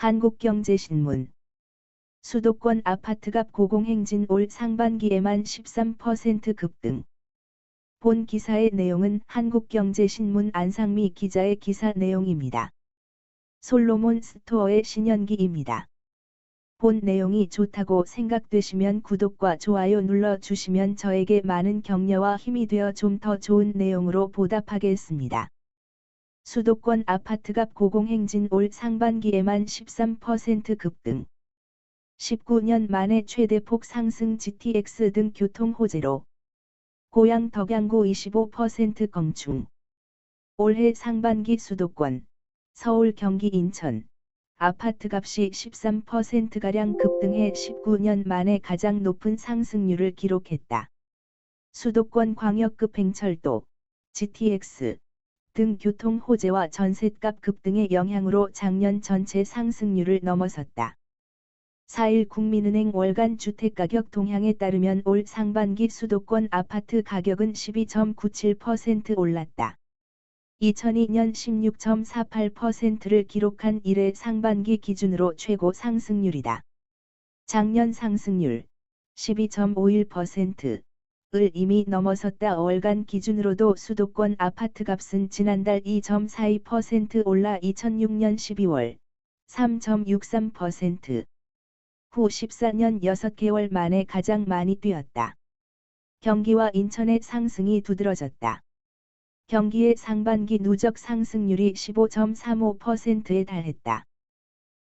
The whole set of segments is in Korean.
한국경제신문. 수도권 아파트값 고공행진 올 상반기에만 13% 급등. 본 기사의 내용은 한국경제신문 안상미 기자의 기사 내용입니다. 솔로몬 스토어의 신현기입니다. 본 내용이 좋다고 생각되시면 구독과 좋아요 눌러주시면 저에게 많은 격려와 힘이 되어 좀 더 좋은 내용으로 보답하겠습니다. 수도권 아파트값 고공행진 올 상반기에만 13% 급등. 19년 만에 최대폭 상승 GTX 등 교통 호재로. 고양 덕양구 25% 건충. 올해 상반기 수도권, 서울 경기 인천, 아파트값이 13%가량 급등해 19년 만에 가장 높은 상승률을 기록했다. 수도권 광역급 행철도, GTX 등 교통 호재와 전셋값 급등의 영향으로 작년 전체 상승률을 넘어섰다. 4일 국민은행 월간 주택가격 동향에 따르면 올 상반기 수도권 아파트 가격은 12.97% 올랐다. 2002년 16.48%를 기록한 이래 상반기 기준으로 최고 상승률이다. 작년 상승률 12.51%를 이미 넘어섰다. 월간 기준으로도 수도권 아파트값은 지난달 2.42% 올라 2006년 12월 3.63%. 후 14년 6개월 만에 가장 많이 뛰었다. 경기와 인천의 상승이 두드러졌다. 경기의 상반기 누적 상승률이 15.35%에 달했다.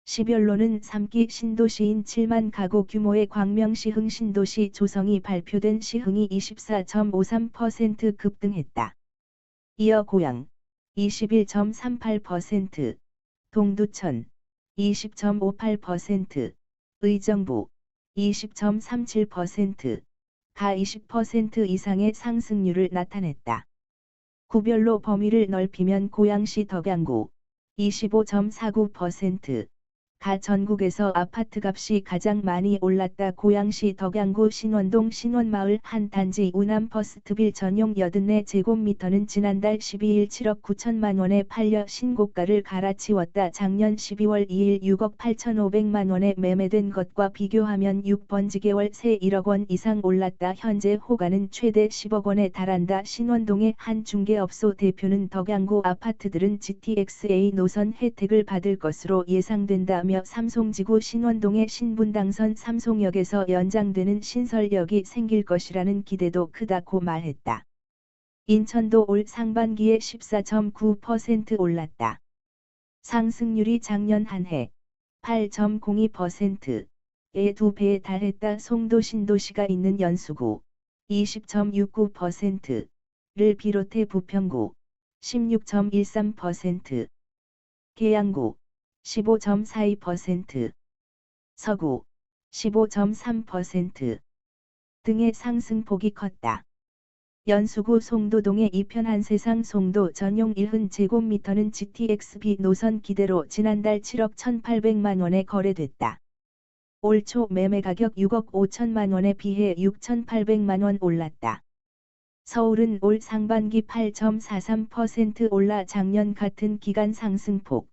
시별로는 3기 신도시인 7만 가구 규모의 광명시흥 신도시 조성이 발표된 시흥이 24.53% 급등했다. 이어 고양 21.38%, 동두천 20.58%, 의정부 20.37%, 가 20% 이상의 상승률을 나타냈다. 구별로 범위를 넓히면 고양시 덕양구 25.49%, 가 전국에서 아파트값이 가장 많이 올랐다. 고양시 덕양구 신원동 신원마을 한 단지 우남퍼스트빌 전용 84제곱미터는 지난달 12일 7억 9천만 원에 팔려 신고가를 갈아치웠다. 작년 12월 2일 6억 8,500만 원에 매매된 것과 비교하면 6번지계 월세 1억 원 이상 올랐다. 현재 호가는 최대 10억 원에 달한다. 신원동의 한 중개업소 대표는 덕양구 아파트들은 GTX-A 노선 혜택을 받을 것으로 예상된다며 삼송지구 신원동의 신분당선 삼송역에서 연장되는 신설역이 생길 것이라는 기대도 크다고 말했다. 인천도 올 상반기에 14.9% 올랐다. 상승률이 작년 한 해 8.02%의 2배에 달했다. 송도 신도시가 있는 연수구 20.69%를 비롯해 부평구 16.13%, 계양구 15.42%, 서구 15.3% 등의 상승폭이 컸다. 연수구 송도동의 이편 한세상 송도 전용 1제곱미터는 GTX-B 노선 기대로 지난달 7억 1,800만 원에 거래됐다. 올 초 매매 가격 6억 5천만 원에 비해 6,800만 원 올랐다. 서울은 올 상반기 8.43% 올라 작년 같은 기간 상승폭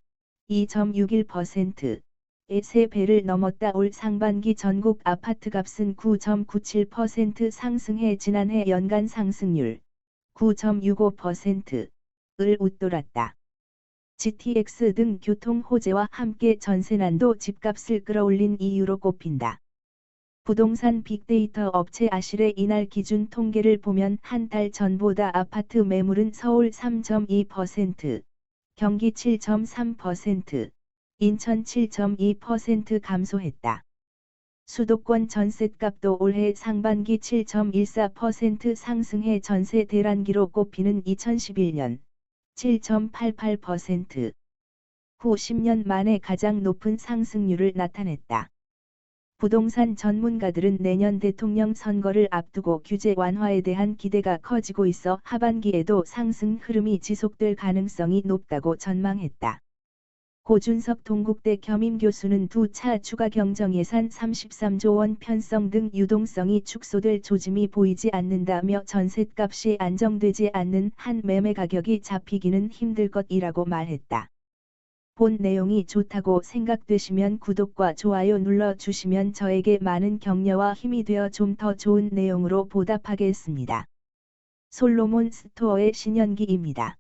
2.61%의 3배를 넘었다. 올 상반기 전국 아파트값은 9.97% 상승해 지난해 연간 상승률 9.65%를 웃돌았다. GTX 등 교통 호재와 함께 전세난도 집값을 끌어올린 이유로 꼽힌다. 부동산 빅데이터 업체 아실의 이날 기준 통계를 보면 한 달 전보다 아파트 매물은 서울 3.2%, 경기 7.3%, 인천 7.2% 감소했다. 수도권 전셋값도 올해 상반기 7.14% 상승해 전세 대란기로 꼽히는 2011년 7.88%, 후 10년 만에 가장 높은 상승률을 나타냈다. 부동산 전문가들은 내년 대통령 선거를 앞두고 규제 완화에 대한 기대가 커지고 있어 하반기에도 상승 흐름이 지속될 가능성이 높다고 전망했다. 고준석 동국대 겸임교수는 두 차 추가 경정 예산 33조 원 편성 등 유동성이 축소될 조짐이 보이지 않는다며 전셋값이 안정되지 않는 한 매매 가격이 잡히기는 힘들 것이라고 말했다. 본 내용이 좋다고 생각되시면 구독과 좋아요 눌러주시면 저에게 많은 격려와 힘이 되어 좀 더 좋은 내용으로 보답하겠습니다. 솔로몬 스토어의 신현기입니다.